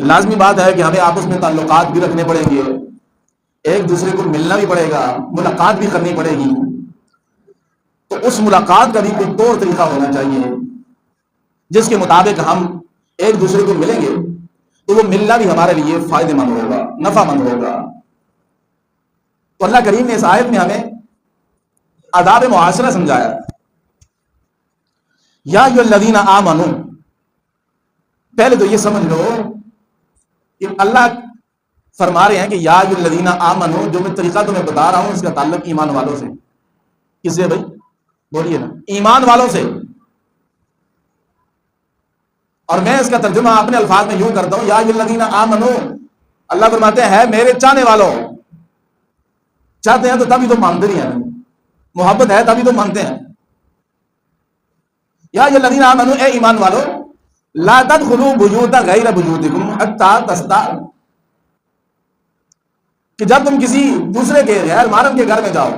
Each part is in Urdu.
لازمی بات ہے کہ ہمیں آپس میں تعلقات بھی رکھنے پڑیں گے، ایک دوسرے کو ملنا بھی پڑے گا، ملاقات بھی کرنی پڑے گی۔ تو اس ملاقات کا بھی کوئی طور طریقہ ہونا چاہیے جس کے مطابق ہم ایک دوسرے کو ملیں گے تو وہ ملنا بھی ہمارے لیے فائدہ مند ہوگا، نفع مند ہوگا۔ تو اللہ کریم نے اس آیت میں ہمیں آداب معاشرہ سمجھایا۔ یا ایھا الذین آمنوا، پہلے تو یہ سمجھ لو کہ اللہ فرما رہے ہیں کہ یا ایھا الذین آمنوا، جو میں طریقہ تمہیں بتا رہا ہوں اس کا تعلق ایمان والوں سے۔ کس سے بھائی؟ بولیے نا، ایمان والوں سے۔ اور میں اس کا ترجمہ اپنے الفاظ میں یوں کرتا ہوں، یا ایھا الذین آمنوا، اللہ فرماتے ہیں میرے چاہنے والوں، چاہتے ہیں تو تبھی تو مانتے نہیں ہیں، محبت ہے تبھی تو مانتے ہیں۔ یا ایھا الذین آمنوا، اے ایمان والو، لا تدخلوا بیوت غیر بیوتکم حتی تستأذنوا، کہ جب تم کسی دوسرے کے غیر محرم کے گھر میں جاؤ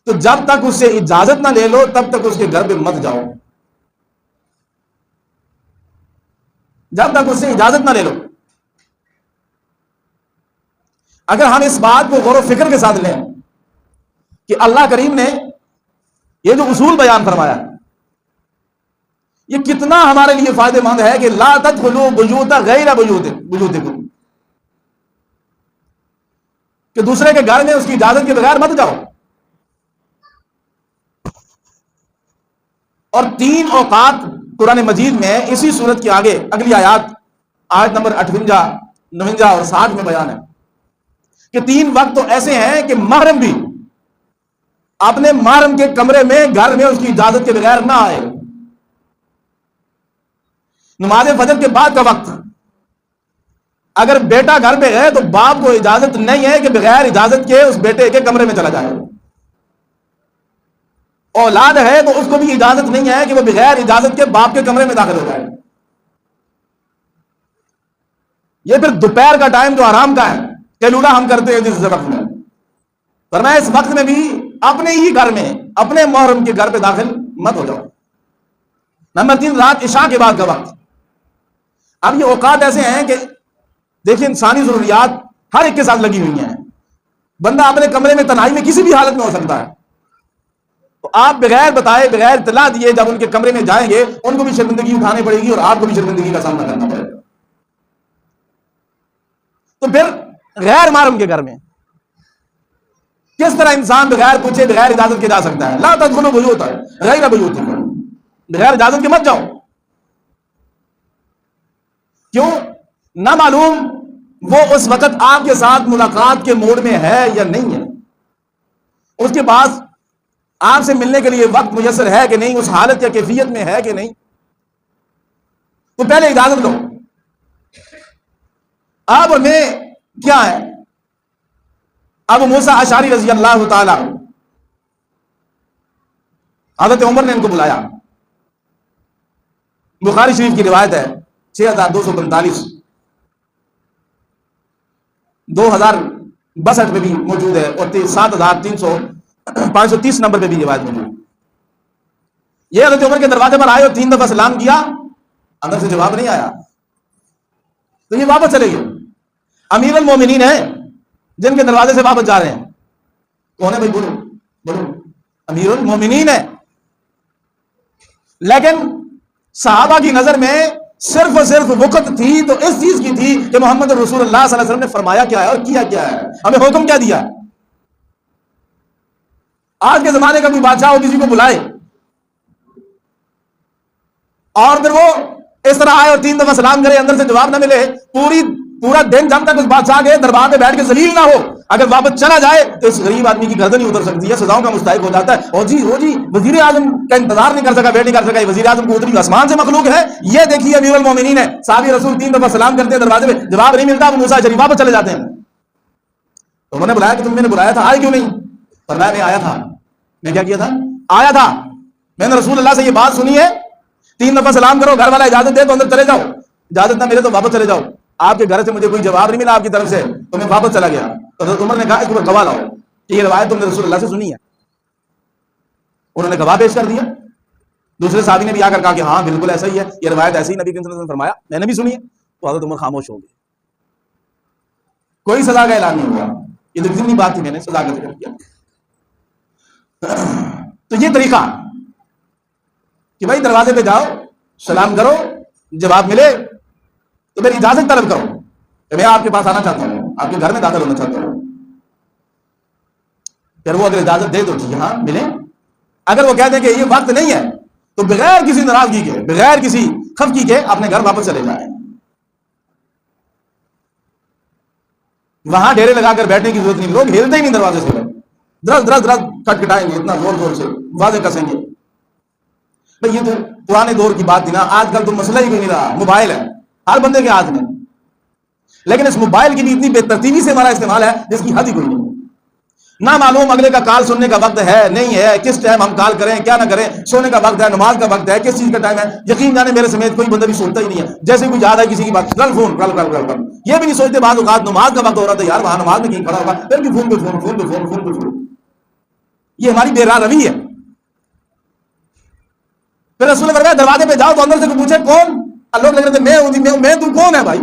تو جب تک اس سے اجازت نہ لے لو تب تک اس کے گھر پہ مت جاؤ، جب تک اس سے اجازت نہ لے لو۔ اگر ہم اس بات کو غور و فکر کے ساتھ لیں کہ اللہ کریم نے یہ جو اصول بیان فرمایا یہ کتنا ہمارے لیے فائدہ مند ہے کہ لا تدخلوا بیوت غیر بیوتکم، کہ دوسرے کے گھر میں اس کی اجازت کے بغیر مت جاؤ۔ اور 3 اوقات قرآن مجید میں اسی صورت کے آگے اگلی آیت نمبر 58، 59 اور 60 میں بیان ہے کہ 3 وقت تو ایسے ہیں کہ محرم بھی اپنے محرم کے کمرے میں گھر میں اس کی اجازت کے بغیر نہ آئے۔ نماز فجر کے بعد کا وقت، اگر بیٹا گھر پہ ہے تو باپ کو اجازت نہیں ہے کہ بغیر اجازت کے اس بیٹے کے کمرے میں چلا جائے۔ اولاد ہے تو اس کو بھی اجازت نہیں ہے کہ وہ بغیر اجازت کے باپ کے کمرے میں داخل ہو جائے۔ یہ پھر دوپہر کا ٹائم جو آرام کا ہے، قیلولہ ہم کرتے ہیں جس وقت میں، فرمایا اس وقت میں بھی اپنے ہی گھر میں اپنے محرم کے گھر پہ داخل مت ہو جاؤ۔ نمبر 3، رات عشاء کے بعد کا وقت۔ اب یہ اوقات ایسے ہیں کہ دیکھیں انسانی ضروریات ہر ایک کے ساتھ لگی ہوئی ہیں، بندہ اپنے کمرے میں تنہائی میں کسی بھی حالت میں ہو سکتا ہے، تو آپ بغیر بتائے بغیر اطلاع دیے جب ان کے کمرے میں جائیں گے ان کو بھی شرمندگی اٹھانی پڑے گی اور آپ کو بھی شرمندگی کا سامنا کرنا پڑے گا۔ تو پھر غیر محرم کے گھر میں کس طرح انسان بغیر پوچھے بغیر اجازت کے جا سکتا ہے؟ لا تدخلوا بیوت غیر بیوتکم، بغیر اجازت کے مت جاؤ۔ کیوں؟ نہ معلوم وہ اس وقت آپ کے ساتھ ملاقات کے موڈ میں ہے یا نہیں ہے، اس کے پاس آپ سے ملنے کے لیے وقت میسر ہے کہ نہیں، اس حالت یا کیفیت میں ہے کہ نہیں، تو پہلے اجازت لو۔ اب میں کیا ہے، ابو موسیٰ اشعری رضی اللہ تعالی، حضرت عمر نے ان کو بلایا، بخاری شریف کی روایت ہے 6245، 2062 میں بھی موجود ہے اور 530 نمبر پہ بھی روایت موجود ہے۔ یہ حضرت عمر کے دروازے پر آئے اور 3 دفعہ سلام کیا، اندر سے جواب نہیں آیا تو یہ واپس چلے گئے۔ امیر المومنین ہیں جن کے دروازے سے واپس جا رہے ہیں، کون ہے بھائی؟ بولو، امیر المومنین ہے۔ لیکن صحابہ کی نظر میں صرف اور صرف وقت تھی تو اس چیز کی تھی کہ محمد رسول اللہ صلی اللہ علیہ وسلم نے فرمایا کیا ہے اور کیا کیا ہے، ہمیں حکم کیا دیا ہے۔ آج کے زمانے کا کوئی بادشاہ ہو کسی کو بلائے اور پھر وہ اس طرح آئے اور 3 دفعہ سلام کرے، اندر سے جواب نہ ملے، پورا دن جب تک اس بادشاہ کے دربار پہ بیٹھ کے ذلیل نہ ہو، اگر واپس چلا جائے تو اس غریب آدمی کی گردن ہی اتر سکتی ہے، سزاؤں کا مستحق ہو جاتا ہے۔ اور جی وزیر اعظم کا انتظار نہیں کر سکا، ویٹ نہیں کر سکا، وزیر اعظم کو اتری آسمان سے مخلوق ہے، یہ دیکھیے امیر المومنین ہے، صحابی رسول 3 دفعہ سلام کرتے ہیں دروازے پہ، جواب نہیں ملتا، ابو موسیٰ اشعری واپس چلے جاتے ہیں۔ تو انہوں نے بلایا کہ تم نے بلایا تھا، آئے کیوں نہیں؟ فرمایا میں آیا تھا، میں کیا کیا تھا؟ آیا تھا، میں نے رسول اللہ سے یہ بات سنی ہے 3 دفعہ سلام کرو، گھر والا اجازت دے تو اندر چلے جاؤ، اجازت نہ ملے تو واپس چلے جاؤ۔ آپ کے گھر سے مجھے کوئی جواب نہیں ملا آپ کی طرف سے تو میں واپس چلا گیا۔ تو حضرت عمر نے کہا اس کو گواہ لاؤ کہ یہ روایت تم نے رسول اللہ سے سنی ہے۔ انہوں نے گواہ پیش کر دیا۔ دوسرے صحابی نے بھی آ کر کہا کہ ہاں بالکل ایسا ہی ہے، یہ روایت ایسے ہی نبی صلی اللہ علیہ وسلم نے فرمایا، میں نے بھی سنی ہے۔ تو حضرت عمر خاموش ہو گئے، کوئی سزا کا اعلان نہیں ہوا. یہ تو ضمنی بات تھی، میں نے سزا کا ذکر کیا. تو یہ طریقہ کہ بھائی دروازے پہ جاؤ، سلام کرو، جواب ملے تو میری اجازت طلب کرو کہ میں آپ کے پاس آنا چاہتا ہوں، آپ کے گھر میں داخل ہونا چاہتا ہوں. پھر وہ اگر اجازت دے تو ٹھیک ہے، ہاں ملے. اگر وہ کہہ دیں کہ یہ وقت نہیں ہے تو بغیر کسی ناراضگی کے، بغیر کسی خفگی کے اپنے گھر واپس چلے جائیں. وہاں ڈیرے لگا کر بیٹھنے کی ضرورت نہیں، لوگ ہلتے ہی نہیں دروازے سے، درز درز درز کھٹکھٹائیں گے، اتنا زور زور سے واضح کسیں گے. بھئی یہ تو پرانے دور کی بات تھی نا، آج کل تو مسئلہ ہی کوئی نہیں رہا، موبائل ہے ہر بندے کے ہاتھ میں. لیکن اس موبائل کی بھی اتنی بے ترتیبی سے ہمارا استعمال ہے جس کی حد ہی کوئی نہیں. نہ معلوم اگلے کا کال سننے کا وقت ہے نہیں ہے، کس ٹائم ہم کال کریں کیا نہ کریں، سونے کا وقت ہے، نماز کا وقت ہے، کس چیز کا ٹائم ہے. یقین جانے میرے سمیت کوئی بندہ بھی سوچتا ہی نہیں ہے. جیسے کوئی یاد ہے کسی کی بات، کل فون کل کل کل کل، یہ بھی نہیں سوچتے بعض اوقات نماز کا وقت ہو رہا تھا یار وہاں نماز میں کہیں کھڑا ہوگا، پھر بھی فون پہ فون فون پہ فون فون پہ فون. یہ ہماری بے راہ روی ہے. پھر رسول اللہ فرمایا دروازے پہ جاؤ تو اندر سے کوئی پوچھے کون، لوگ لگ رہے تھے میں ہوں، میں تو کون ہے بھائی.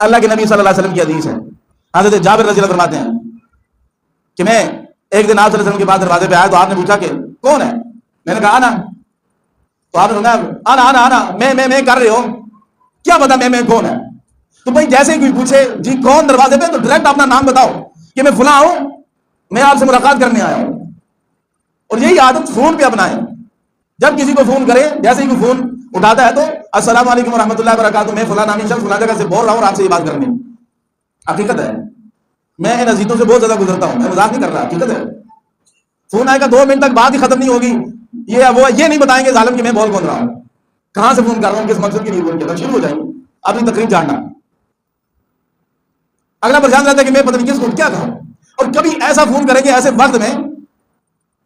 اللہ کے نبی صلی اللہ علیہ وسلم کی حدیث ہے، حضرت جابر رضی اللہ فرماتے ہیں کہ میں ایک دن آپ صلی اللہ علیہ وسلم کے بعد دروازے پہ آیا تو آپ نے پوچھا کہ کون ہے، میں نے کہا آنا. تو آپ نے فرمایا آنا آنا آنا، میں کر رہے ہو، کیا پتا میں کون ہے. تو بھائی جیسے ہی کوئی پوچھے جی کون دروازے پہ، تو ڈائریکٹ اپنا نام بتاؤ کہ میں فلاں ہوں، میں آپ سے ملاقات کرنے آیا ہوں. اور یہی عادت فون پہ اپنائیں. جب کسی کو فون کرے، جیسے ہی کوئی فون اٹھاتا ہے تو السلام علیکم ورحمۃ اللہ وبرکاتہ، میں فلاں نامی شخص فلاں جگہ سے بول رہا ہوں اور آپ سے یہ بات کرنی. حقیقت ہے، میں ان عزیزوں سے بہت زیادہ گزرتا ہوں، میں مذاق نہیں کر رہا، حقیقت ہے. فون آئے گا 2 منٹ تک بات ہی ختم نہیں ہوگی، یہ نہیں بتائیں گے ظالم کہ میں بول کون رہا ہوں، کہاں سے فون کر رہا ہوں، کس مقصد کے لیے فون کیا تھا، شروع ہو جائیں گے اپنی تقریر جاننا. اگلا پریشان رہتا ہے کہ میں پتہ نہیں کس کو کیا کہا. اور کبھی ایسا فون کریں گے ایسے وقت میں،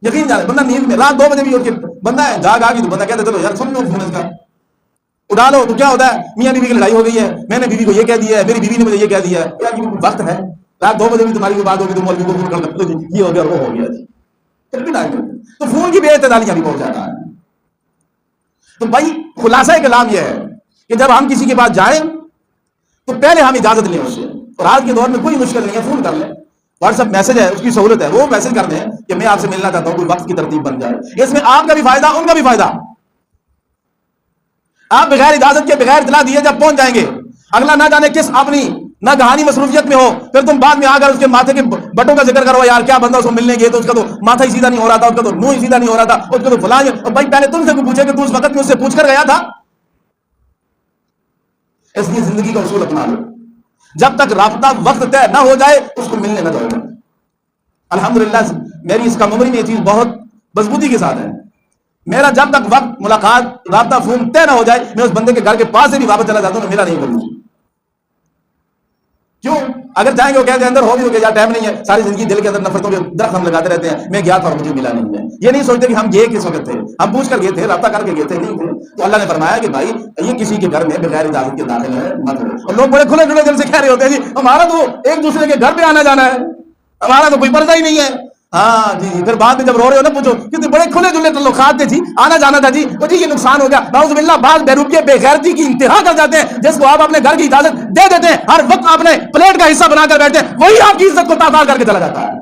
یقین جانے بندہ نیند میں رات 2 بجے بھی اٹھ کے بندہ ہے جاگ آ گئی تو بندہ کہتا ہے چلو یار سن لو فون اس کا، اٹھا لو. تو کیا ہوتا ہے میاں بیوی کی لڑائی ہو گئی ہے، میں نے بیوی کو یہ کہہ دیا ہے، میری بیوی نے مجھے یہ کہہ دیا ہے. یار یہ وقت ہے، رات 2 بجے بھی تمہاری کوئی بات ہوگی تو مولوی کو فون کر سکتے ہو جی یہ ہو گیا وہ ہو گیا جی. تو فون کی بے اعتدالیاں بھی بہت زیادہ ہے. تو بھائی خلاصہ کلام یہ ہے کہ جب ہم کسی کے پاس جائیں تو پہلے ہم اجازت لیں اس سے. اور آج کے دور میں کوئی مشکل نہیں ہے، فون کر لیں، واٹس ایپ میسج ہے، اس کی سہولت ہے، وہ میسج کر دیں کہ میں آپ سے ملنا چاہتا ہوں، کوئی وقت کی ترتیب بن جائے. اس میں آپ کا بھی فائدہ ان کا بھی فائدہ. آپ بغیر اجازت کے بغیر اطلاع دیے جب پہنچ جائیں گے، اگلا نہ جانے کس اپنی نہ کہانی مصروفیت میں ہو، پھر تم بعد میں آ کر اس کے ماتھے کے بٹوں کا ذکر کرو یار کیا بندہ اس کو ملنے گئے تو اس کا تو ماتھا ہی سیدھا نہیں ہو رہا تھا، اس کا تو منہ ہی سیدھا نہیں ہو رہا تھا، اس کا تو فلاں. اور بھائی پہلے تم سے کوئی پوچھے کہ تو اس وقت میں اس سے پوچھ کر گیا تھا. اس لیے زندگی کا اصول اپنا لو، جب تک رابطہ وقت طے نہ ہو جائے اس کو ملنے نہ جاؤ. الحمدللہ میری اس کا میموری میں یہ چیز بہت مضبوطی کے ساتھ ہے. میرا جب تک وقت ملاقات رابطہ فون طے نہ ہو جائے میں اس بندے کے گھر کے پاس سے بھی واپس چلا جاتا ہوں، میرا نہیں کروں. کیوں؟ اگر جائیں گے وہ کہتے ہیں اندر ہو بھی ہو گیا ٹائم نہیں ہے، ساری زندگی دل کے اندر نفرتوں کے درخت ہم لگاتے رہتے ہیں، میں گیا تھا اور مجھے ملا نہیں ہے. یہ نہیں سوچتے کہ ہم یہ کس وقت تھے، ہم پوچھ کر گئے تھے، رابطہ کر کے گئے تھے، نہیں تھے. تو اللہ نے فرمایا کہ بھائی یہ کسی کے گھر میں بغیر اجازت کے داخل ہے مت ہو. اور لوگ بڑے کھلے کھلے دل سے کہہ رہے ہوتے ہیں جی ہمارا تو ایک دوسرے کے گھر پہ آنا جانا ہے، ہمارا تو کوئی پردہ ہی نہیں ہے. ہاں جی، پھر بعد میں جب رو رہے ہو نا پوچھو کہ بڑے کھلے جلے تعلقات تھے جی، آنا جانا تھا جی، جی یہ نقصان ہو گیا. نعوذ باللہ بعض بیروبیے بے غیرتی کی انتہا کر جاتے ہیں، جس کو آپ اپنے گھر کی اجازت دے دیتے ہیں، ہر وقت اپنے پلیٹ کا حصہ بنا کر بیٹھتے ہیں، وہی آپ کی عزت کو تاثار کر کے چلا جاتا ہے.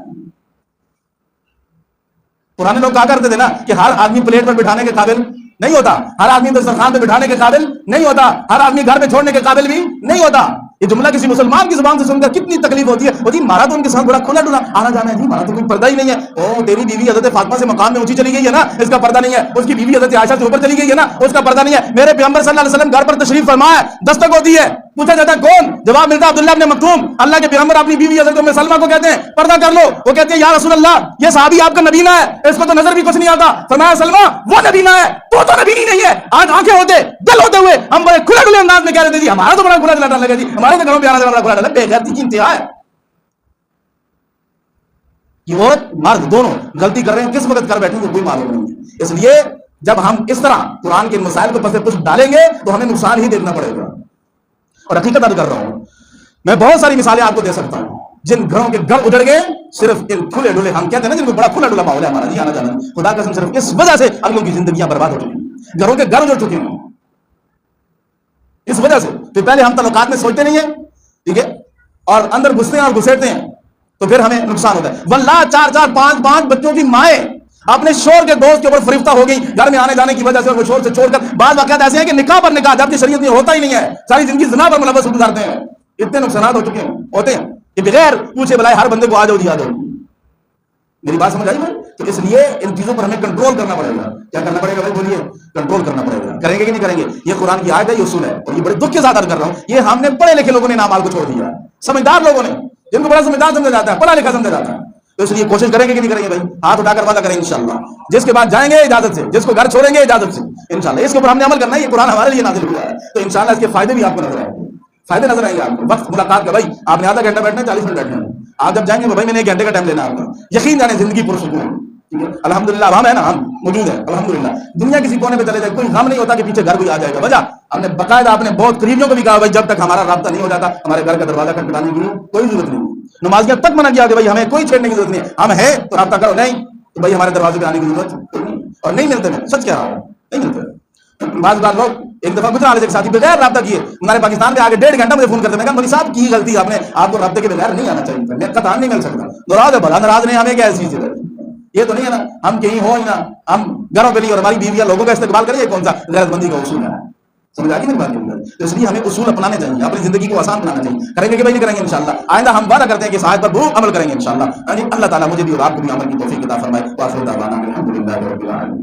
پرانے لوگ کہا کرتے تھے نا کہ ہر آدمی پلیٹ پر بٹھانے کے قابل نہیں ہوتا، ہر آدمی دسترخوان پہ بٹھانے کے قابل نہیں ہوتا، ہر آدمی گھر پہ چھوڑنے کے قابل بھی نہیں ہوتا. یہ جملہ کسی مسلمان کی زبان سے سن کر کتنی تکلیف ہوتی ہے. وہ جی ہمارا تو ان کے ساتھ بڑا کھلا ڈلا آنا جانا ہے جی، ہمارا تو کوئی پردہ ہی نہیں ہے. او تیری بیوی حضرت فاطمہ سے مقام میں اونچی چلی گئی ہے نا، اس کا پردہ نہیں ہے. اس کی بیوی حضرت عائشہ سے اوپر چلی گئی ہے نا، اس کا پردہ نہیں ہے. میرے پیغمبر صلی اللہ علیہ وسلم گھر پر تشریف فرما ہے، دستک ہوتی ہے، پوچھا جاتا ہے کون، جواب ملتا ہے عبداللہ ابن مکتوم. اللہ کے پیغمبر اپنی بیوی حضرت ام سلمہ کو کہتے ہیں پردہ کر لو. وہ کہتے ہیں یا رسول اللہ یہ صحابی آپ کا نبینہ ہے، اس کو تو نظر بھی کچھ نہیں آتا. فرمایا سلمہ وہ نبینہ ہے، تو نبی نہیں ہے. آج آنکھیں ہوتے دل ہوتے ہوئے ہم بڑے کھلے کھلے انداز میں کہہ رہے تھے جی ہمارا تو بڑا کھلا ڈلا لگا جی، ہمارے تو گھروں پہ آنا جانا بڑا کھلا ڈلا. بے غیرتی کی انتہا ہے. یہ عورت مرد دونوں غلطی کر رہے ہیں، کس وقت کر بیٹھیں گے کوئی معلوم نہیں ہے. اس لیے جب ہم اس طرح قرآن کے مسائل کو پس پش ڈالیں گے تو ہمیں نقصان ہی دیکھنا پڑے گا. اور حقیقت عرض کر رہا ہوں، میں بہت ساری مثالیں آپ کو دے سکتا ہوں جن گھروں کے گھر اجڑ گئے صرف ان کھلے ڈلے، ہم کہتے ہیں نا جن کو بڑا کھلا ڈلا ماحول ہے ہمارا جی آنا جانا، خدا قسم صرف اس وجہ سے اگلوں کی زندگیاں برباد ہو چکی ہیں، گھروں کے گھر اجڑ چکے ہیں اس وجہ سے تو پہلے ہم تعلقات میں سوچتے نہیں ہیں، ٹھیک ہے، اور اندر گھستے ہیں اور گھسیٹتے ہیں تو پھر ہمیں نقصان ہوتا ہے. واللہ 4 5 بچوں کی مائیں اپنے شور کے دوست کے اوپر فریفتہ ہو گئی گھر میں آنے جانے کی وجہ سے، اور وہ شور سے چھوڑ کر بعض واقعات ایسے ہیں کہ نکاح پر نکاح جبکہ شریعت میں ہوتا ہی نہیں ہے، ساری زندگی زنا پر ملوث گزارتے ہیں. اتنے نقصانات ہو چکے ہیں ہوتے ہیں کہ بغیر پوچھے بلائے ہر بندے کو آ جاؤ جی آ جاؤ. میری بات سمجھ آئی بھائی؟ تو اس لیے ان چیزوں پر ہمیں کنٹرول کرنا پڑے گا. کیا کرنا پڑے گا بھائی بولیے؟ کنٹرول کرنا پڑے گا. کریں گے کہ نہیں کریں گے؟ یہ قرآن کی آیت ہے، یہ اصول ہے، اور یہ بڑے دکھ کے ساتھ عرض کر رہا ہوں، یہ ہم نے پڑھے لکھے لوگوں نے نامال کو چھوڑ دیا، سمجھدار لوگوں نے، جن کو بڑا سمجھدار سمجھا جاتا ہے، پڑھا لکھا سمجھا جاتا ہے. تو اس لیے کوشش کریں گے کہ نہیں کریں گے بھائی؟ ہاتھ اٹھا کر وعدہ کریں انشاءاللہ. جس کے بعد جائیں گے اجازت سے، جس کو گھر چھوڑیں گے اجازت سے انشاءاللہ. اس کے اوپر ہم نے عمل کرنا ہے، یہ قرآن ہمارے لیے نازل ہوا ہے، تو انشاءاللہ اس کے فائدے بھی آپ کو نظر آئیں گے. فائدے نظر آئیں گے آپ کو. وقت ملاقات کا بھائی آپ نے آدھا گھنٹہ بیٹھنا ہے، 40 منٹ بیٹھنا ہے. آپ جب جائیں گے بھائی میں نے 1 گھنٹے کا ٹائم لینا ہے آپ کا، یقین جانے زندگی پرسکون ہے. ٹھیک ہے الحمدللہ. اب ہم ہے نا، ہم موجود ہیں الحمدللہ. دنیا کسی کونے پہ چلے جائے کوئی غم نہیں ہوتا کہ پیچھے گھر کوئی آ جائے گا. وجہ ہم نے باقاعدہ اپنے بہت قریبیوں کو بھی کہا بھائی جب تک ہمارا رابطہ نہیں ہو جاتا ہمارے گھر کا دروازہ کھٹکھٹانے کی کوئی ضرورت نہیں. نمازیاں تک منع کیا کہ بھائی ہمیں کوئی چھیڑنے کی ضرورت نہیں ہے، ہم ہیں تو رابطہ کرو، نہیں تو بھائی ہمارے دروازے پہ آنے کی ضرورت نہیں. اور نہیں ملتے، میں سچ کہہ رہا ہوں نہیں ملتے. بعض لوگ ایک دفعہ گزرا والے ساتھی بغیر رابطہ کیے ہمارے پاکستان کے آگے 1.5 گھنٹہ مجھے فون کرتے. میں کہا مولوی صاحب کی غلطی آپ نے، آپ کو رابطے کے بغیر نہیں آنا چاہیے تھا. میں قطعا نہیں مل سکتا. ناراض ہے بھلا ناراض نہیں، ہمیں کیا ایسی چیز ہے؟ یہ تو نہیں ہے نا ہم کہیں ہو ہی نا، ہم گھروں پہ نہیں اور ہماری بیویاں لوگوں کا استقبال کریں. یہ کون سا غیرت مندی کا اصول ہے؟ سمجھ آ گئی میری بات؟ تو اس لیے ہمیں اصول اپنانے چاہیے، اپنی زندگی کو آسان بنانا چاہیے. کریں گے کہ بھائی نہیں کریں گے انشاءاللہ. آئندہ ہم وعدہ کرتے ہیں کہ اس آیت پر خوب عمل کریں گے انشاءاللہ. اللہ تعالیٰ مجھے بھی اور آپ کو بھی عمل کی توفیق عطا فرمائے. وآخر دعوانا الحمدللہ رب العالمین.